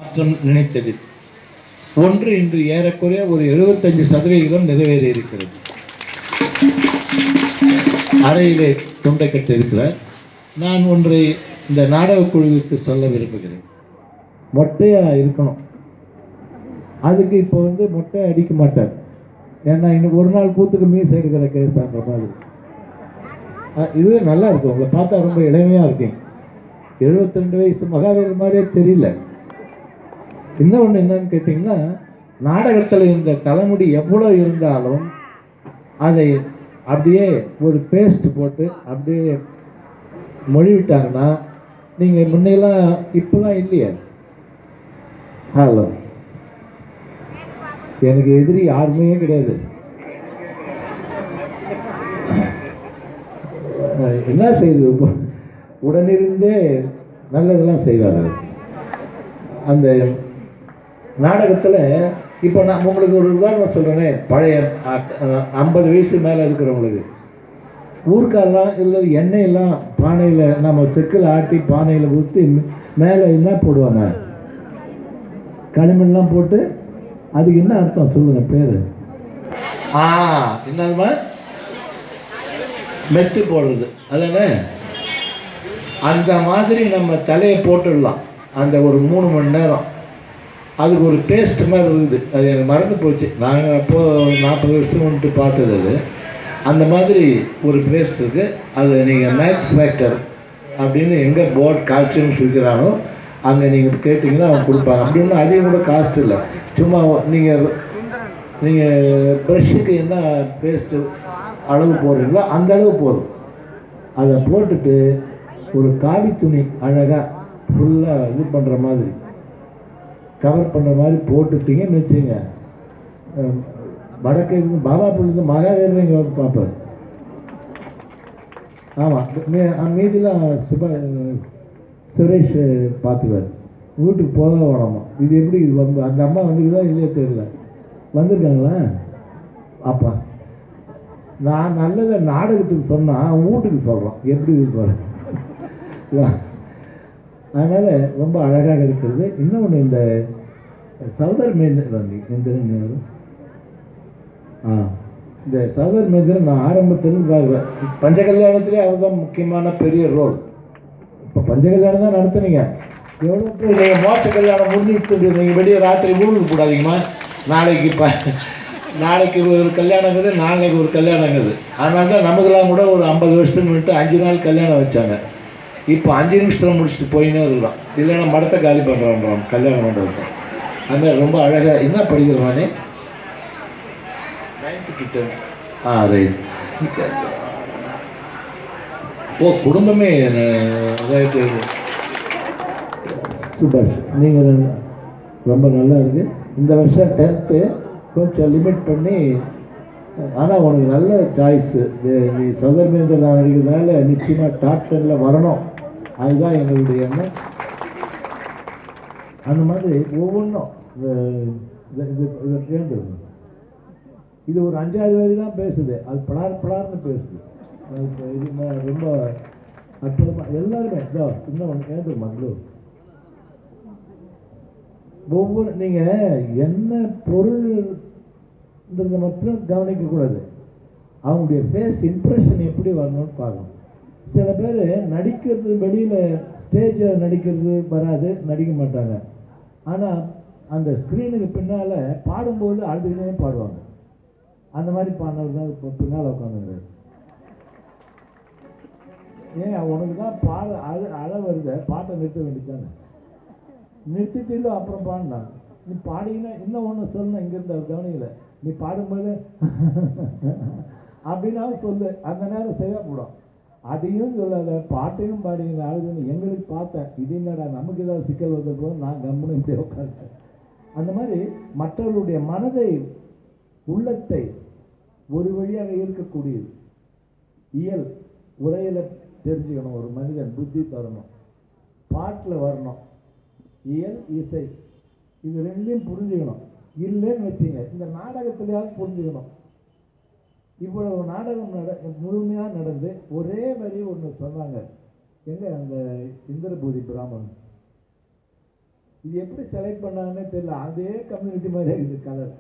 மாற்றம் நினைத்தது ஒன்று இன்று ஏறக்குறைய ஒரு 75% நிறைவேறி இருக்கிறது. அறையிலே தொண்டை கட்டிருக்கிறார். நான் ஒன்றை இந்த நாடக குழுவிற்கு சொல்ல விரும்புகிறேன். மொட்டையா இருக்கணும். அதுக்கு இப்போ மொட்டை அடிக்க மாட்டார். ஏன்னா இன்னும் ஒரு நாள் கூத்துக்கு மீசை எடுக்கிற கேஸ் தான்ற மாதிரி. இது நல்லா இருக்கும். உங்களை பார்த்தா ரொம்ப இளமையா இருக்கீங்க. 72 வயசு மகாவீரர் மாதிரியே தெரியல. இன்னொன்று என்னன்னு கேட்டிங்கன்னா, நாடகத்தில் இந்த தலைமுடி எவ்வளோ இருந்தாலும் அதை அப்படியே ஒரு பேஸ்ட் போட்டு அப்படியே மொழிவிட்டாங்கன்னா, நீங்கள் முன்னையெல்லாம் இப்போலாம் இல்லையா? ஹலோ, எனக்கு எதிரி யாருமே கிடையாது. என்ன செய்யுது? உடனிருந்தே நல்லதெல்லாம் செய்வார்கள். அந்த நாடகத்தில் இப்போ நான் உங்களுக்கு ஒரு உதாரணம் சொல்கிறேனே, பழைய 50 வயசு மேலே இருக்கிறவங்களுக்கு ஊருக்கெல்லாம் இல்லை எண்ணெயெல்லாம் பானையில் நம்ம செக்கில் ஆட்டி பானையில் ஊற்றி மேலே என்ன போடுவாங்க? களிமண்லாம் போட்டு. அதுக்கு என்ன அர்த்தம் சொல்லுங்கள் பேர்? என்னதுமா? மெத்து போடுறது அதானே? அந்த மாதிரி நம்ம தலையை போட்டுடலாம். அந்த ஒரு 3 மணி நேரம் அதுக்கு ஒரு பேஸ்ட் மாதிரி இருக்குது. அது எனக்கு மறந்து போச்சு. நாங்கள் அப்போது 40 வருஷம் வந்துட்டு பார்த்தது. அது அந்த மாதிரி ஒரு பேஸ்ட் இருக்குது. அது நீங்கள் மேக்ஸ் ஃபேக்டர் அப்படின்னு எங்கே போர்ட் காஸ்டியூம்ஸ் இருக்கிறானோ அங்கே நீங்கள் கேட்டிங்கன்னா அவங்க கொடுப்பாங்க. அப்படி ஒன்றும் அதிகம் கூட காஸ்ட் இல்லை. சும்மா நீங்கள் ப்ரெஷ்ஷுக்கு என்ன பேஸ்ட்டு அளவு போடுறீங்களோ அந்த அளவு போதும். அதை போட்டுட்டு ஒரு காவி துணி அழகாக ஃபுல்லாக இது பண்ணுற மாதிரி கவர் பண்ணுற மாதிரி போட்டுட்டீங்கன்னு வச்சுங்க. வடக்கு பாபா புள்ளி மகாவீரன் இங்கே வந்து பார்ப்பார். ஆமாம், மீதிலாம் சுரேஷ் பார்த்துக்குவார். வீட்டுக்கு போக வேணாமா. இது எப்படி இது அந்த அம்மா வந்துக்குதா இல்லையா தெரியல. வந்திருக்காங்களா? அப்பா நான் நல்லதை நாடகத்துக்கு சொன்னால் அவன் வீட்டுக்கு சொல்கிறான். எப்படி இருப்பாரு? அதனால் ரொம்ப அழகாக இருக்கிறது. இன்னொன்று இந்த சௌதர் மேந்திரன் இந்த சௌதர் மேந்திரன் நான் ஆரம்பத்தில் பார்க்குறேன். பஞ்ச கல்யாணத்திலே அவர் தான் முக்கியமான பெரிய ரோல். இப்போ பஞ்ச கல்யாணம் தான் நடத்துனீங்க. எவ்வளோ பேர் நீங்கள் மோட்ச கல்யாணம் முடிஞ்சுட்டு நீங்கள் வெளியே ராத்திரி ஊருக்கு போடாதீங்கம்மா. நாளைக்கு ஒரு கல்யாணங்கிறது, நாளைக்கு ஒரு கல்யாணங்கிறது. அதனால தான் நமக்கெல்லாம் கூட ஒரு 50 வருஷத்துக்கு முன்னிட்டு 5 நாள் கல்யாணம் வச்சாங்க. இப்போ 5 நிமிஷத்தில் முடிச்சுட்டு போயினே இருக்கலாம். இல்லைன்னா மடத்தை காலி பண்ணுறான் கல்யாணம் பண்ணுறது. அதுமாதிரி ரொம்ப அழகாக என்ன படிக்கிறவானே 9 to 10. ரைட். குடும்பமே ரைட்டு. சுபாஷ், நீங்கள் ரொம்ப நல்லா இருக்குது. இந்த வருஷம் 10th கொஞ்சம் லிமிட் பண்ணி. ஆனால் உனக்கு நல்ல சாய்ஸு. நீ சௌதர்மேந்திரன் நடிக்கிறதுனால நிச்சயமாக டாப் 10ல் வரணும். அதுதான் எங்களுடைய எண்ணம். அந்த மாதிரி ஒவ்வொன்றும் கேந்துருங்க. இது ஒரு 5-6 வரி தான் பேசுது. அது பலார்னு பேசுது. இது ரொம்ப அற்புதமாக எல்லாருமே இன்னும் ஒன்று கேந்துருமா. ஒவ்வொரு நீங்கள் என்ன பொருள்ன்றதை மட்டும் கவனிக்கக்கூடாது. அவங்களுடைய ஃபேஸ் இம்ப்ரெஷன் எப்படி வரணும்னு பார்க்கணும். சில பேர் நடிக்கிறது வெளியில் ஸ்டேஜில் நடிக்கிறது வராது, நடிக்க மாட்டாங்க. ஆனால் அந்த ஸ்க்ரீனுக்கு பின்னால் பாடும்போது அழுதுகிட்டே பாடுவாங்க. அந்த மாதிரி பாடினவர் தான் இப்போ பின்னால் உட்காந்துங்கிறாரு. ஏன் உனக்கு தான் அழ வருது, பாட்டை நிறுத்த வேண்டியதானே. நிறுத்திட்டு அப்புறம் பாடினான். நீ பாடிங்கன்னா இன்னும் ஒன்று சொல்லணும். இங்கேருந்து அவர் கவனிக்கல. நீ பாடும்போது அப்படின்னாலும் சொல்லு. அந்த நேரம் செய்யப்படும். அதையும் சொல்லாத, பாட்டையும் பாடிங்க ஆளுதுன்னு எங்களுக்கு பார்த்தேன். இது என்னடா நமக்கு ஏதாவது சிக்கல் வந்த போது நான் கம்முன்னு இப்படி உட்காந்தேன். அந்த மாதிரி மற்றவர்களுடைய மனதை, உள்ளத்தை ஒரு வழியாக இருக்கக்கூடியது. இயல் உரையில் தெரிஞ்சுக்கணும். ஒரு மனிதன் புத்தி தரணும், பாட்டில் வரணும். இயல் இசை இது ரெண்டையும் புரிஞ்சுக்கணும். இல்லைன்னு வச்சுங்க, இந்த நாடகத்திலேயாவது புரிஞ்சுக்கணும். இவ்வளவு நாடகம் முழுமையாக நடந்து ஒரே வரி ஒன்று சொன்னாங்க. எங்க அந்த இந்திரபூதி பிராமணன் இது எப்படி செலக்ட் பண்ணாங்கன்னே தெரியல. அதே கம்யூனிட்டி மாதிரி இருக்குது கலர்.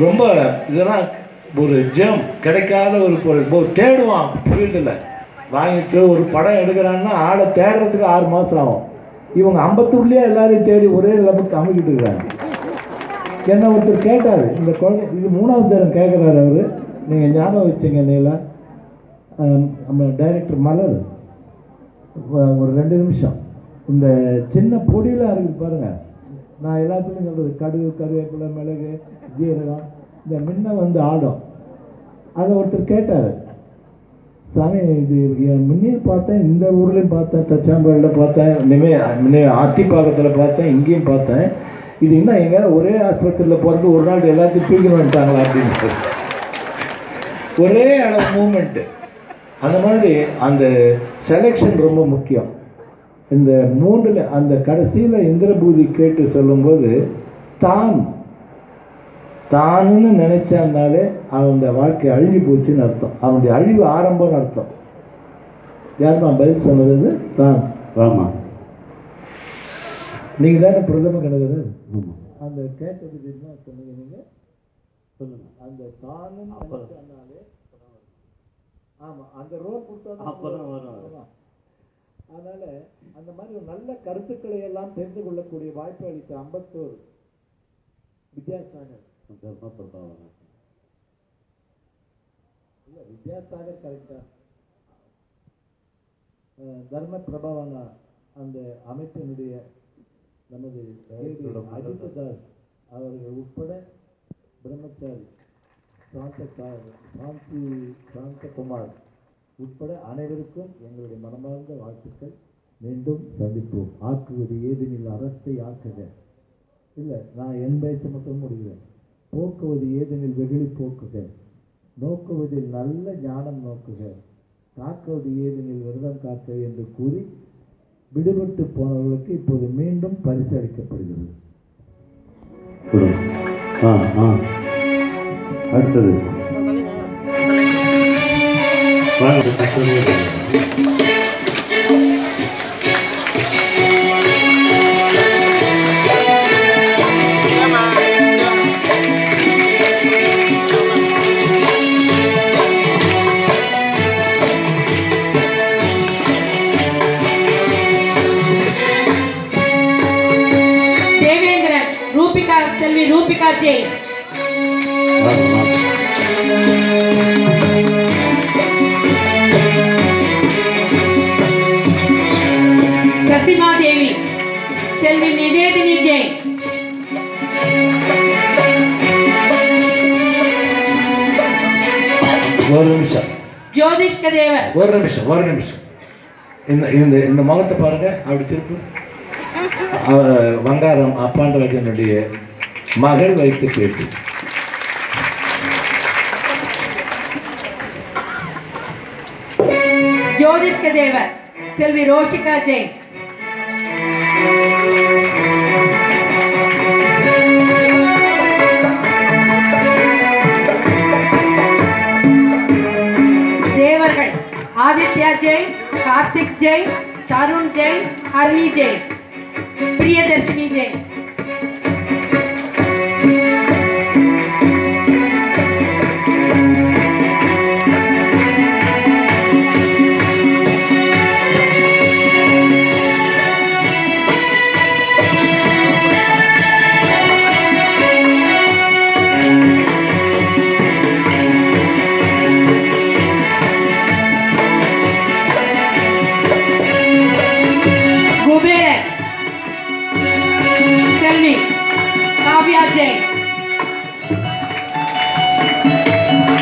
ரொம்ப இதெல்லாம் ஒரு ஜெம் கிடைக்காத ஒரு பொருள். தேடுவான் ஃபீல்டில் வாங்கிட்டு ஒரு படம் எடுக்கிறான்னா ஆளை தேடுறதுக்கு 6 மாதம் ஆகும். இவங்க 50 எல்லாரையும் தேடி ஒரே லெவலுக்கு அமைக்கிட்டு இருக்கிறாங்க. என்ன ஒருத்தர் கேட்டார், இந்த குழந்தை இது 3வது தரம் கேட்குறாரு அவர். நீங்கள் ஞாபகம் வச்சுங்க நீலா, நம்ம டைரக்டர் மலர் ஒரு 2 நிமிஷம் இந்த சின்ன பொடியெலாம் இருக்குது பாருங்கள். நான் எல்லாத்துலேயும் சொல்கிறது கடுகு, கருவேப்பிலை, மிளகு, ஜீரகம் இந்த முன்ன ஆடும். அதை ஒருத்தர் கேட்டார், சாமி இது முன்னையும் பார்த்தேன், இந்த ஊர்லேயும் பார்த்தேன், தச்சாம்பேடில் பார்த்தேன், இனிமேல் ஆத்திப்பாக்கத்தில் பார்த்தேன், இங்கேயும் பார்த்தேன். இது இன்னும் எங்கேயாவது ஒரே ஆஸ்பத்திரியில் போகிறது ஒரு நாள் எல்லாத்தையும் தூக்கி வந்துட்டாங்களா அப்படின்னு ஒரே அளவு மூமெண்ட்டு. அந்த மாதிரி அந்த செலெக்ஷன் ரொம்ப முக்கியம். இந்த 3ல் அந்த கடைசியில் இந்திரபூதி கேட்டு சொல்லும்போது தானுன்னு நினைச்சான்னாலே அவனுடைய வாழ்க்கை அழிஞ்சு போச்சுன்னு அர்த்தம். அவனுடைய அழிவு ஆரம்பம்னு அர்த்தம். யாருமா பதில் சொன்னது? தான். ஆமா, நீங்க தானே பிரதம கணக்கு. அந்த கேட்டதுக்கு என்ன சொன்னீங்க? நீங்க சொல்லுங்க. அந்த தானுன்னு நினைச்சான்னாலே ஆமா அந்த ரோல் கொடுத்தா. அதனால அந்த மாதிரி ஒரு நல்ல கருத்துக்களை எல்லாம் தெரிந்து கொள்ளக்கூடிய வாய்ப்பு அளித்த அம்பத்தூர் வித்யாசாகர். இல்ல வித்யாசாகர் கரெக்டா? தர்ம பிரபாவனா அந்த அமைப்பினுடைய நமது அஜிததாஸ் அவர்கள் உட்பட பிரம்மச்சாரி சாந்தகுமார் உட்பட அனைவருக்கும் எங்களுடைய மனமார்ந்த வாழ்த்துக்கள். மீண்டும் சந்திப்போம். ஆக்குவது ஏதெனில் அறத்தை ஆக்குக. இல்லை, நான் என் பேச்சை மட்டும் முடிகிறேன். போக்குவது ஏதெனில் வெகுளி போக்குக, நோக்குவதில் நல்ல ஞானம் நோக்குக, காக்குவது ஏதெனில் விரதம் காக்க என்று கூறி விடுபட்டு போனவர்களுக்கு இப்போது மீண்டும் பரிசு அளிக்கப்படுகிறது. அடுத்தது தேவேந்திரன் ரூபிகா செல்வி ரூபிகா ஜே. சசிமா தேவி செல்வி நிவேதினி ஜெயின். ஒரு நிமிஷம் ஜோதிஷ்க தேவர். ஒரு நிமிஷம் இந்த முகத்தை பாருங்க. அப்படி திருப்பு. வங்காரம் அப்பாண்டராஜனுடைய மகள் வைத்து பேட்டி. ஜோதிஷ்க தேவர் செல்வி ரோஷிகா ஜெயின். தேவர்கள் ஆதித்யா ஜெயின், கார்த்திக் ஜெயின், தருண் ஜெயின், ஹர்னி ஜெயின், பிரியதர்ஷினி ஜெயின்.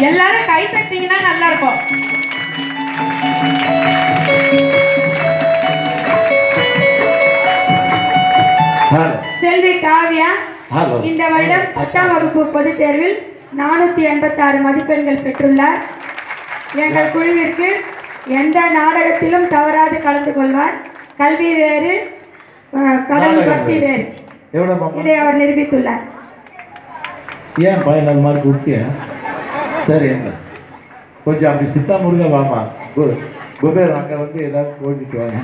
எல்லாரும் கை தட்டிங்கன்னா நல்லா இருக்கும். செல்வி காவ்யா இந்த வருடம் 10ஆம் வகுப்பு பொதுத் தேர்வில் 486 மதிப்பெண்கள் பெற்றுள்ளார். எங்கள் குழுவிற்கு எந்த நாடகத்திலும் தவறாது கலந்து கொள்வார். கல்வி வேறு, கடவுள் பக்தி வேறு, இதை அவர் நிரூபித்துள்ளார். ஏன் 14 மார்க் விட்டியா? சரி, கொஞ்சம் அப்படி சித்தா முருக வாமா. குபேர் அங்கே வந்து எல்லாரும் போயிட்டு வாங்க.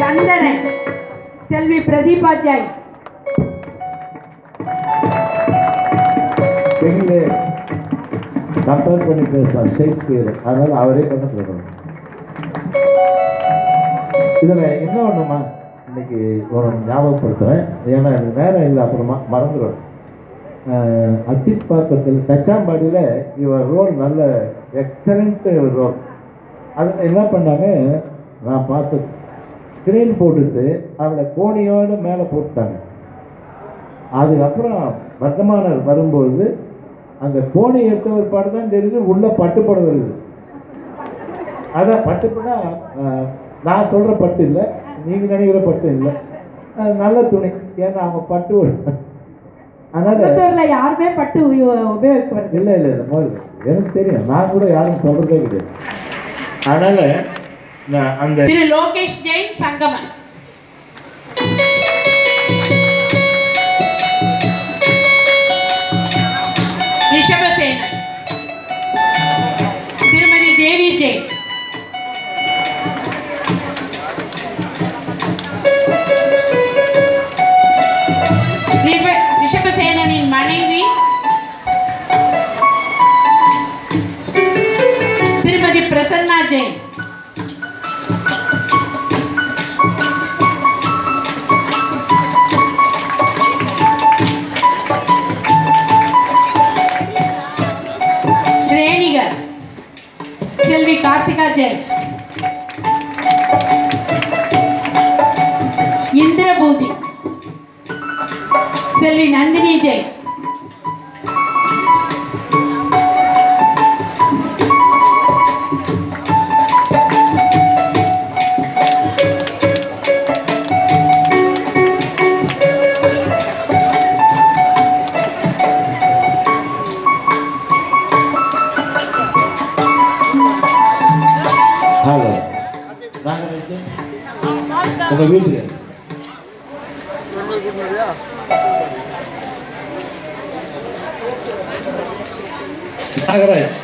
சந்தனை செல்வி பிரதீபா ஜெய். எங்களே கம்பேர் பண்ணி பேசலாம் ஷேக்ஸ்பியர், அதனால அவரே பண்ண சொல்லணும். இதில் என்ன ஒன்றுமா இன்னைக்கு ஒரு ஞாபகப்படுத்துகிறேன், ஏன்னா எனக்கு நேரம் இல்லை, அப்புறமா மறந்துடும். அத்திப்பாக்கத்தில் தச்சாம்பாடியில் இவர் ரோல் நல்ல எக்ஸலண்ட் ரோல். அது என்ன பண்ணாங்க, நான் பார்த்து ஸ்க்ரீன் போட்டுட்டு அவளை கோணியோடு மேலே போட்டுட்டாங்க. அதுக்கப்புறம் வர்த்தமானர் வரும்பொழுது அந்த கோணி எடுத்த ஒரு படம் தான் தெரியுது, உள்ள பட்டுப்படம் வருது. அதான் பட்டுப்படா, நான் சொல்கிற பட்டு இல்லை, நீங்கள் நினைக்கிற பட்டு இல்லை, நல்ல துணி. ஏன்னா அவங்க பட்டு அதனால யாருமே பட்டு உபயோகிக்கிறது இல்லை இல்லை இல்லை முதல்ல எனக்கு தெரியும், நான் கூட யாரும் சொல்கிறதே கிடையாது. அதனால அந்த திரு லோகேஷ் ஜெயின் சங்கமன், ரிஷபசேன, திருமதி தேவி ஜெயின், ரிஷபசேனனின் மனைவி திருமதி பிரசன்னா ஜெயின், ஸ்ரேணிகர் செல்வி கார்த்திகா ஜெயின், இந்திரபூதி செல்வி நந்தினி ஜெயின், ஹலோ நாகராஜ் உங்கள் வீட்டுக்கு நாகராஜ்